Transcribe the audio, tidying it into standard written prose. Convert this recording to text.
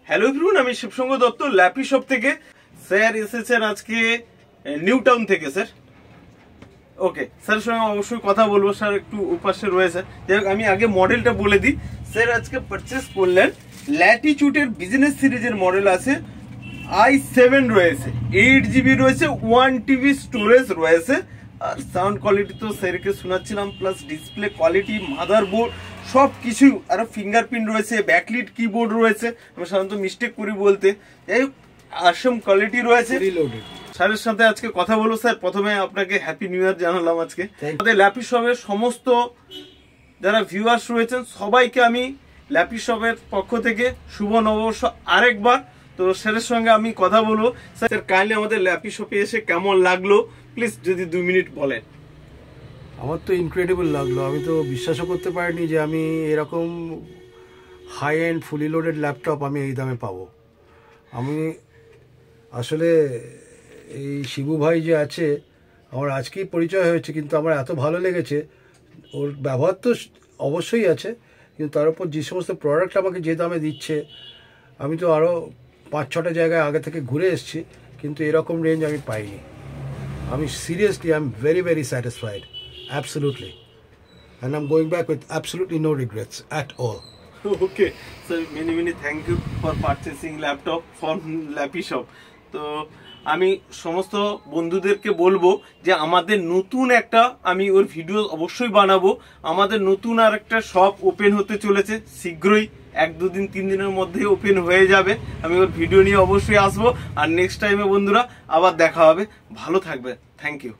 Hello everyone, আমি শিবসঙ্গ Dutta lappy shop থেকে। Sir এসেছেন আজকে নিউ টাউন থেকে। স্যার ওকে, স্যার সঙ্গে অবশ্যই কথা বলবো। স্যার একটু উপাসে রয়েছে, যাই হোক আমি আগে মডেলটা বলে দিই। স্যার আজকে পারচেস করলেন ল্যাটিটিউডের বিজনেস সিরিজের মডেল আছে, i7 রয়েছে, 8GB রয়েছে, 1TB স্টোরেজ রয়েছে। আর সাউন্ড কোয়ালিটি তো স্যারকে শোনাচ্ছিলাম, প্লাস ডিসপ্লে কোয়ালিটি, মাদারবোর্ড সব কিছুই, আর ফিঙ্গারপ্রিন্ট রয়েছে, ব্যাকলিট কিবোর্ড রয়েছে। আমি সাধারণত মিস্টেক করি বলতে, যাই হোক আসাম কোয়ালিটি রয়েছে। স্যারের সাথে আজকে কথা বলবো। স্যার প্রথমে আপনাকে হ্যাপি নিউ ইয়ার জানালাম আজকে। আমাদের ল্যাপি শপের সমস্ত যারা ভিউয়ার্স রয়েছেন সবাইকে আমি ল্যাপি শপের পক্ষ থেকে শুভ নববর্ষ আরেকবার। তো স্যারের সঙ্গে আমি কথা বলবো। স্যার কাইন্ডলি আমাদের ল্যাপি শপে এসে কেমন লাগলো প্লিজ যদি 2 মিনিট বলেন। আমার তো ইনক্রেডিবল লাগলো, আমি তো বিশ্বাসও করতে পারিনি যে আমি এরকম high and fully loaded laptop আমি এই দামে পাবো। আমি আসলে এই শিবু ভাই যে আছে, আমার আজকেই পরিচয় হয়েছে, কিন্তু আমার এত ভালো লেগেছে। ওর ব্যবহার তো অবশ্যই আছে, কিন্তু তার উপর যে সমস্ত প্রোডাক্ট আমাকে যে দামে দিচ্ছে, আমি তো আরও 5-6টা জায়গায় আগে থেকে ঘুরে এসেছি, কিন্তু এরকম রেঞ্জ আমি পাইনি। আমি seriously I am very very satisfied, absolutely, and I am going back with absolutely no regrets at all. Okay sir, many thank you for purchasing laptop from Lappy shop. তো আমি সমস্ত বন্ধুদেরকে বলবো যে আমাদের নতুন একটা, আমি ওর ভিডিও অবশ্যই বানাবো। আমাদের নতুন আর একটা শপ ওপেন হতে চলেছে শীঘ্রই, 1-2 দিন 3 দিনের মধ্যে ওপেন হয়ে যাবে। আমি ওর ভিডিও নিয়ে অবশ্যই আসবো। আর নেক্সট টাইমে বন্ধুরা আবার দেখা হবে। ভালো থাকবে, থ্যাংক ইউ।